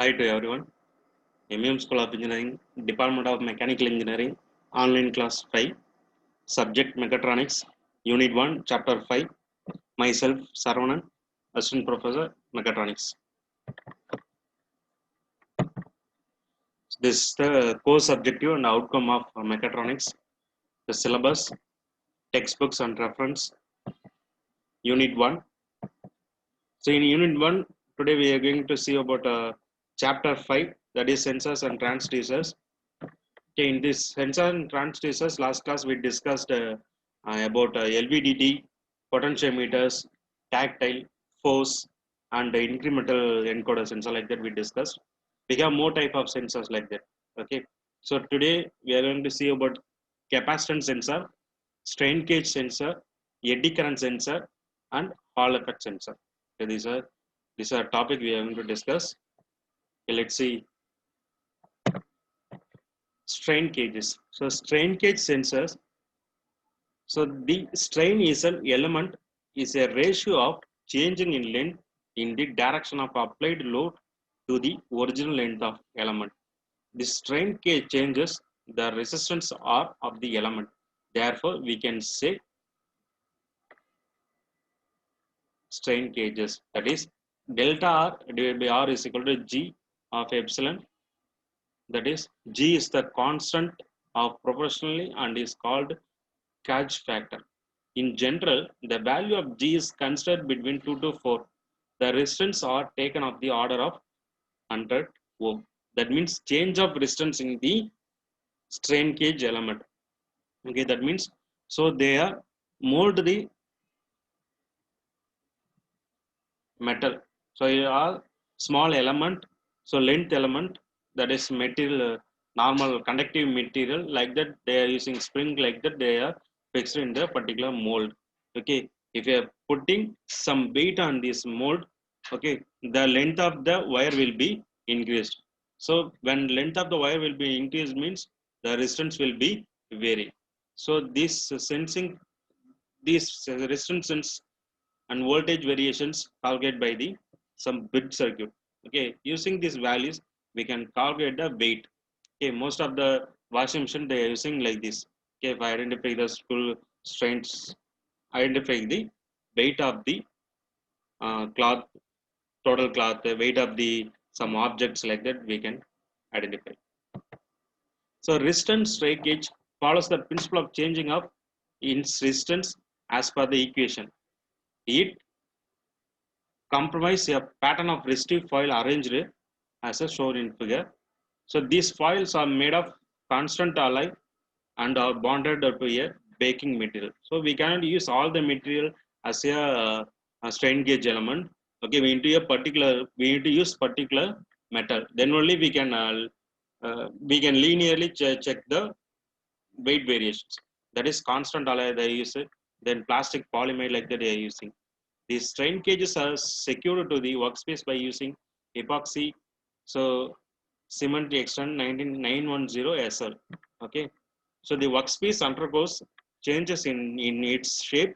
Hi to everyone. MEM School of Engineering, Department of Mechanical Engineering, Online Class 5, Subject Mechatronics, Unit 1, Chapter 5. Myself, Saravanan, Assistant Professor, Mechatronics. This is the course objective and outcome of Mechatronics, the syllabus, textbooks and reference, Unit 1. So in Unit 1, today we are going to see about Chapter 5, that is sensors and transducers. Okay, in this sensor and transducers, last class we discussed about LVDT, potentiometers, tactile, force, and incremental encoder sensor like that we discussed. We have more type of sensors like that. Okay, so today we are going to see about capacitance sensor, strain gauge sensor, eddy current sensor, and Hall effect sensor. Okay, these are topic we are going to discuss. Okay, let's see strain gauges. So strain gauge sensors. So the strain is an element is a ratio of changing in length in the direction of applied load to the original length of element. The strain gauge changes the resistance R of the element. Therefore, we can say strain gauges. That is delta R divided by R is equal to G of epsilon. That is G is the constant of proportionally and is called Gauge factor. In general, the value of G is considered between 2 to 4. The resistance are taken of the order of 100 ohm. That means change of resistance in the strain gauge element. Okay, that means so they are mold the metal. So you are small element, so length element, that is material, normal conductive material like that they are using spring like that they are fixed in the particular mold. Okay, if you are putting some weight on this mold, okay, the length of the wire will be increased. So when length of the wire will be increased means the resistance will be vary. So this sensing, these resistance and voltage variations calculated by the some bit circuit. Okay, using these values we can calculate the weight. Okay, most of the washing machine they are using like this. Okay, if I identify the school strains, identify the weight of the cloth, total cloth, the weight of the some objects like that we can identify. So resistance strain gauge follows the principle of changing of its resistance as per the equation. It comprise a pattern of resistive foil arranged as a shown in figure. So these foils are made of constant alloy and are bonded to a baking material. So we cannot use all the material as a strain gauge element. Okay, we need to use particular metal. Then only we can linearly check the weight variations. That is constant alloy they use it. Then plastic polymer like that they are using. These strain gauges are secured to the workspace by using epoxy. So cement extend 19910 SL. Okay. So the workspace undergoes changes in its shape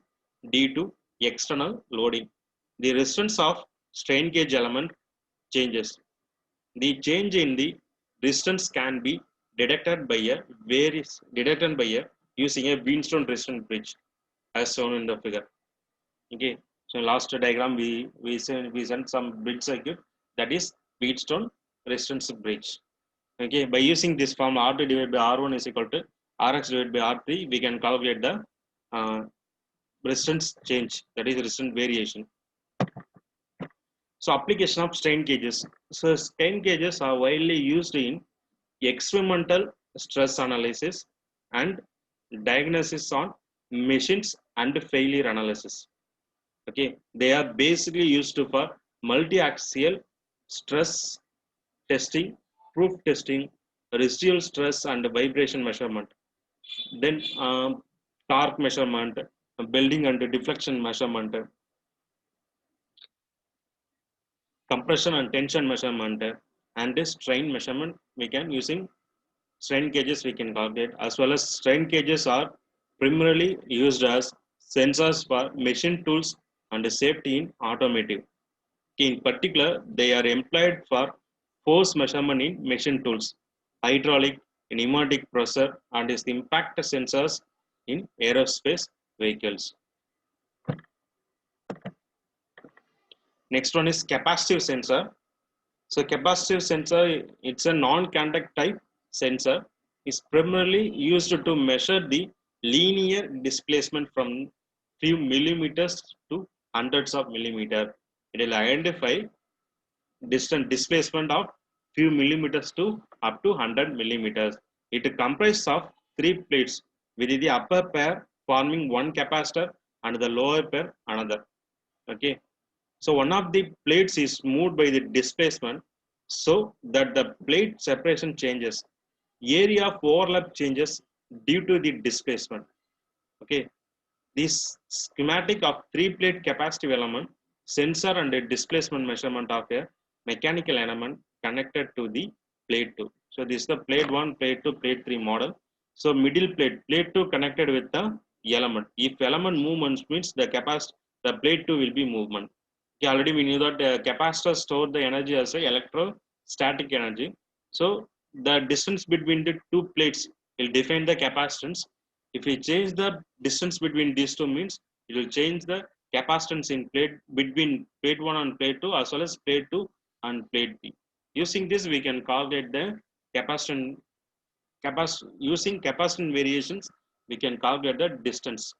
due to external loading. The resistance of strain gauge element changes. The change in the resistance can be detected by a using a Wheatstone resistance bridge as shown in the figure. Okay, so last diagram we sent some bridge circuit, that is Wheatstone resistance bridge. Okay, by using this formula R2 divided by R1 is equal to Rx divided by R3, we can calculate the uh, resistance change, that is resistance variation. So application of strain gauges. So strain gauges are widely used in experimental stress analysis and diagnosis on machines and failure analysis. Okay, they are basically used for multi-axial stress testing, proof testing, residual stress and vibration measurement, then torque measurement, bending and deflection measurement, compression and tension measurement, and the strain measurement we can using strain gauges we can calculate. As well as strain gauges are primarily used as sensors for machine tools and safety in automotive. In particular, they are employed for force measurement in machine tools, hydraulic, pneumatic pressure, and is impact sensors in aerospace vehicles. Next one is capacitive sensor. So capacitive sensor, it's a non-contact type sensor, is primarily used to measure the linear displacement from few millimeters to hundreds of millimeters. It will identify distant displacement of few millimeters to up to 100 millimeters. It comprises of three plates with the upper pair forming one capacitor and the lower pair another. Okay, so one of the plates is moved by the displacement so that the plate separation changes. Area of overlap changes due to the displacement. Okay, this schematic of three-plate capacitive element, sensor and a displacement measurement of a mechanical element connected to the plate 2. So this is the plate 1, plate 2, plate 3 model. So middle plate, plate 2 connected with the element. If element movements means the plate 2 will be movement. Okay, already we knew that capacitor store the energy as a electrostatic energy. So the distance between the two plates will define the capacitance. If we change the distance between these two means it will change the capacitance in plate between plate 1 and plate 2 as well as plate 2 and plate 3. Using this we can calculate the capacitance using capacitance variations we can calculate the distance.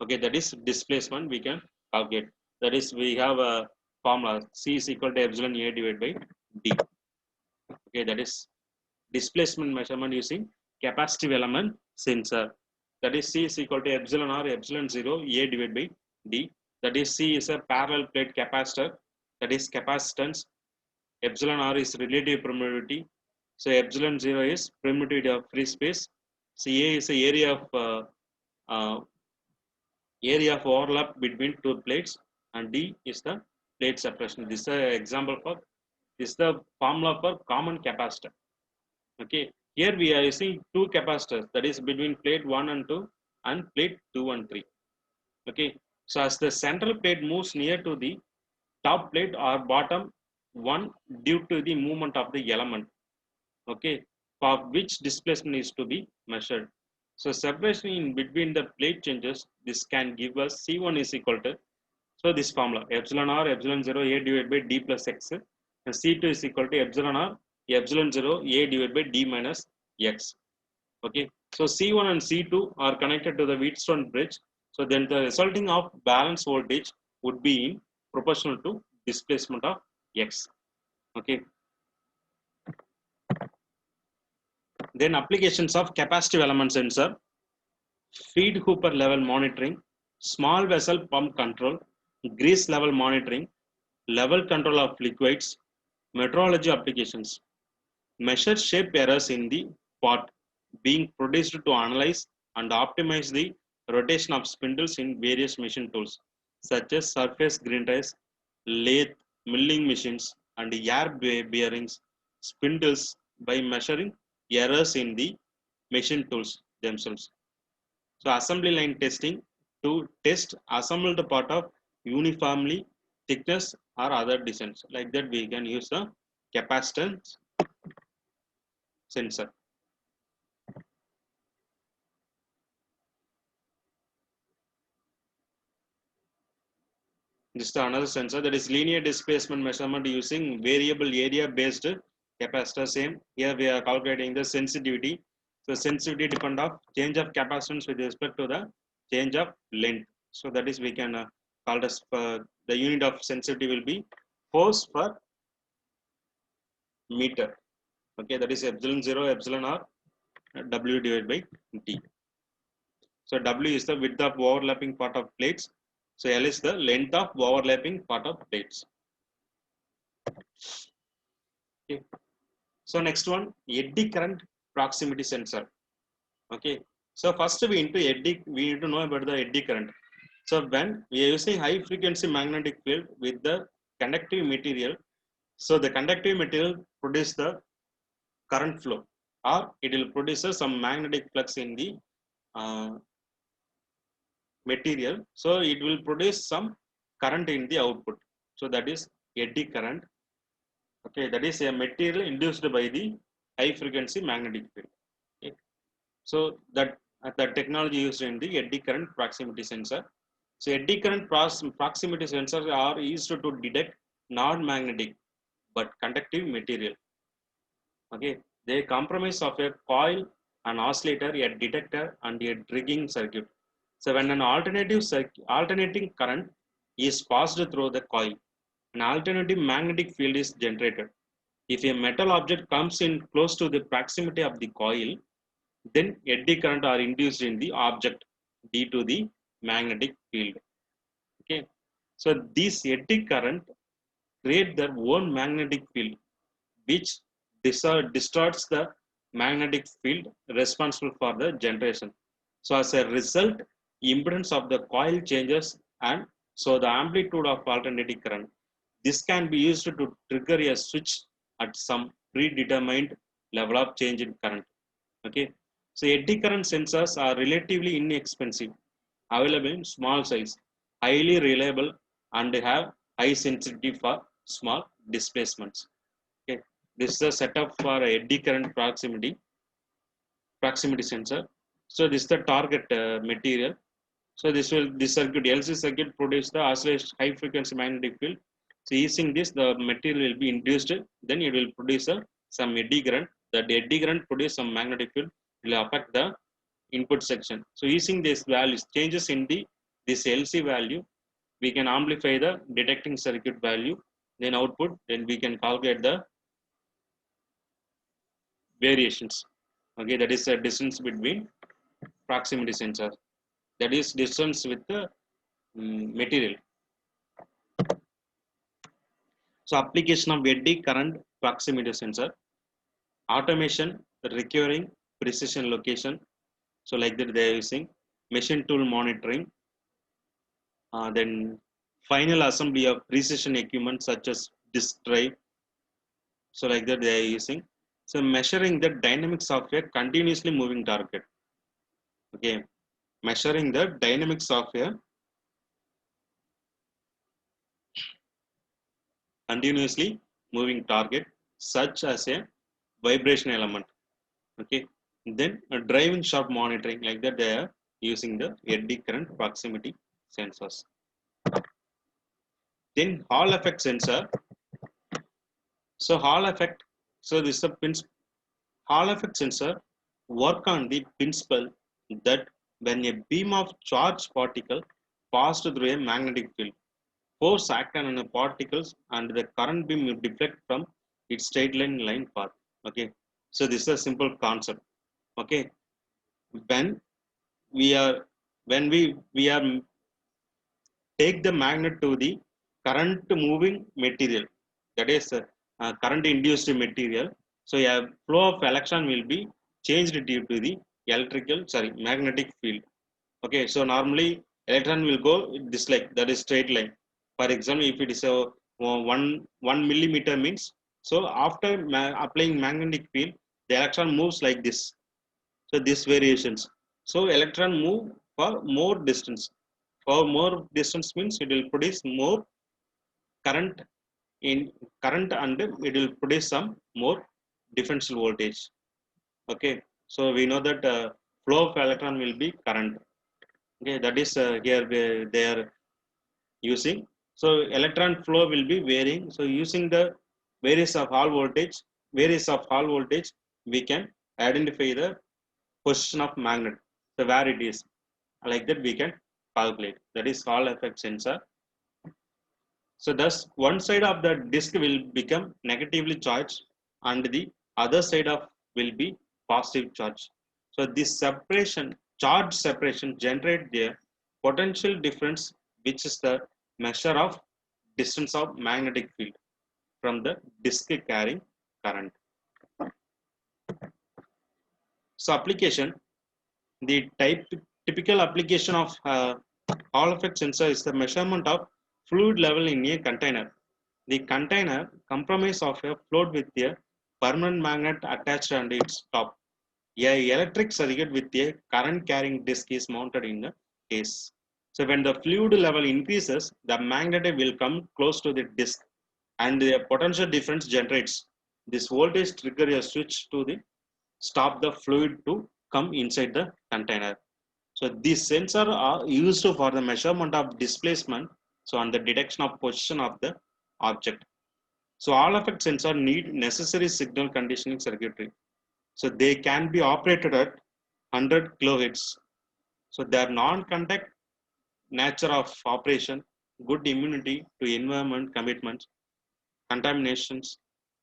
Okay, that is displacement we can calculate. That is we have a formula C is equal to epsilon A divided by D. Okay, that is displacement measurement using capacitive element sensor. That is C is equal to epsilon R epsilon 0 A divided by D. That is C is a parallel plate capacitor. That is capacitance. Epsilon R is relative permeability. So epsilon 0 is permittivity of free space. So A is the area of overlap between two plates, and D is the plate separation. This is an example for this is the formula for common capacitor. Okay, here we are using two capacitors, that is between plate 1 and 2 and plate 2 and 3. Okay, so as the central plate moves near to the top plate or bottom one due to the movement of the element, okay, for which displacement is to be measured. So separation in between the plate changes. This can give us C1 is equal to, so this formula epsilon R epsilon 0 A divided by D plus X, and C2 is equal to epsilon R epsilon 0 A divided by D minus X. Okay, so C1 and C2 are connected to the Wheatstone bridge. So then the resulting of balance voltage would be in proportional to displacement of X. Okay, then applications of capacitive element sensor, feed hooper level monitoring, small vessel pump control, grease level monitoring, level control of liquids, metrology applications, measure shape errors in the part being produced to analyze and optimize the rotation of spindles in various machine tools such as surface grinders, lathe, milling machines, and air bearings, spindles by measuring errors in the machine tools themselves. So assembly line testing to test assembled part of uniformly thickness or other designs. Like that we can use the capacitance sensor. This is another sensor, that is linear displacement measurement using variable area based capacitor. Same here we are calculating the sensitivity. So sensitivity depend of change of capacitance with respect to the change of length. So that is we can call this the unit of sensitivity will be force per meter. Okay, that is epsilon 0 epsilon R W divided by T. So W is the width of overlapping part of plates. So L is the length of overlapping part of plates. Okay. So next one, eddy current proximity sensor. Okay. So first we need to know about the eddy current. So when we are using high frequency magnetic field with the conductive material, so the conductive material produce the current flow, or it will produce some magnetic flux in the material. So it will produce some current in the output. So that is eddy current. Okay, that is a material induced by the high frequency magnetic field. Okay. So that the technology used in the eddy current proximity sensor. So eddy current proximity sensors are used to detect non-magnetic but conductive material. Okay, they comprise of a coil, an oscillator, a detector, and a triggering circuit. So when an alternating current is passed through the coil, an alternative magnetic field is generated. If a metal object comes in close to the proximity of the coil, then eddy current are induced in the object due to the magnetic field. Okay, so these eddy current create their own magnetic field, which distorts the magnetic field responsible for the generation. So as a result, impedance of the coil changes, and so the amplitude of alternating current. This can be used to trigger a switch at some predetermined level of change in current. Okay, so eddy current sensors are relatively inexpensive, available in small size, highly reliable, and have high sensitivity for small displacements. Okay, this is a setup for a eddy current proximity sensor. So this is the target material. So this circuit LC circuit produce the oscillation high frequency magnetic field. So using this, the material will be induced. Then it will produce some eddy current. That eddy current produce some magnetic field will affect the input section. So using this values changes in the this LC value, we can amplify the detecting circuit value. Then output. Then we can calculate the variations. Okay, that is a distance between proximity sensor. That is distance with the material. So application of eddy current proximity sensor, automation, recurring, precision location. So like that they are using machine tool monitoring, then final assembly of precision equipment such as disk drive. So like that they are using. So measuring the dynamics of a continuously moving target. Okay, measuring the dynamics of a continuously moving target such as a vibration element. Okay, then a driving shaft monitoring, like that they are using the eddy current proximity sensors. Then Hall effect sensor. So Hall effect, so this is a Hall effect sensor work on the principle that when a beam of charged particle passed through a magnetic field, force act on the particles and the current beam will deflect from its straight line path. Okay, so this is a simple concept. Okay, when we are when we are take the magnet to the current moving material, that is current induced material, so a flow of electron will be changed due to the magnetic field. Okay, so normally electron will go this, like that is straight line. For example, if it is a one millimeter means, so after applying magnetic field, the electron moves like this. So these variations, so electron move for more distance. For more distance means it will produce more current in current, and it will produce some more differential voltage. Okay, so we know that flow of electron will be current. Okay, that is here they are using. So electron flow will be varying. So using the various of Hall voltage, we can identify the position of magnet, so where it is. Like that we can calculate. That is Hall effect sensor. So thus one side of the disk will become negatively charged and the other side of will be positive charge. So this charge separation generate the potential difference, which is the measure of distance of magnetic field from the disk carrying current. So application, the typical application of Hall effect sensor is the measurement of fluid level in a container. The container comprises of a float with a permanent magnet attached on its top. A electric circuit with a current carrying disc is mounted in the case. So when the fluid level increases, the magnet will come close to the disc and the potential difference generates. This voltage trigger a switch to the stop the fluid to come inside the container. So these sensors are used for the measurement of displacement, so and the detection of position of the object. So Hall effect sensor need necessary signal conditioning circuitry. So they can be operated at 100 kilohertz. So their non-contact nature of operation, good immunity to environment commitments, contaminations,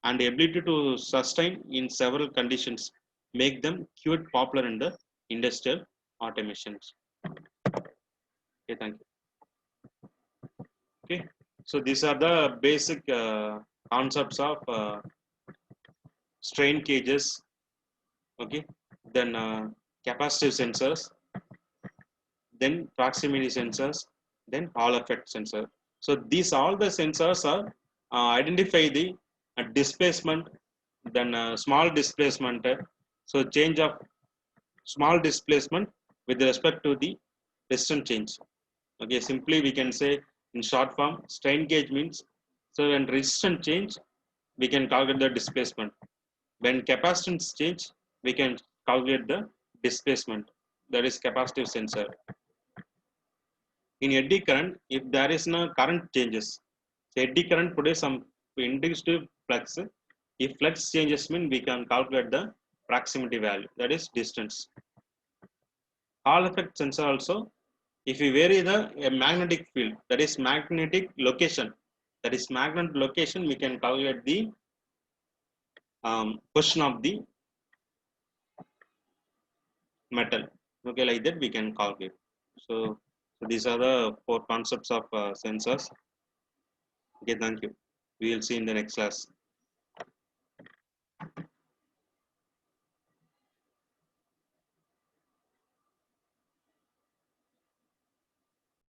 and ability to sustain in several conditions make them quite popular in the industrial automations. Okay, thank you. Okay, so these are the basic concepts of strain cages. Okay, then capacitive sensors, then proximity sensors, then Hall effect sensor. So these all the sensors are identify the displacement, then small displacement. So change of small displacement with respect to the distance change. Okay, simply we can say in short form, strain gauge means, so when resistance change, we can calculate the displacement. When capacitance change, we can calculate the displacement. That is capacitive sensor. In eddy current, if there is no current changes, so eddy current produce some inductive flux. If flux changes mean we can calculate the proximity value, that is distance. Hall effect sensor also, if we vary the a magnetic field, that is magnetic location, that is magnet location, we can calculate the position of the metal. Okay, like that we can calculate. So these are the four concepts of sensors. Okay, thank you. We will see in the next class.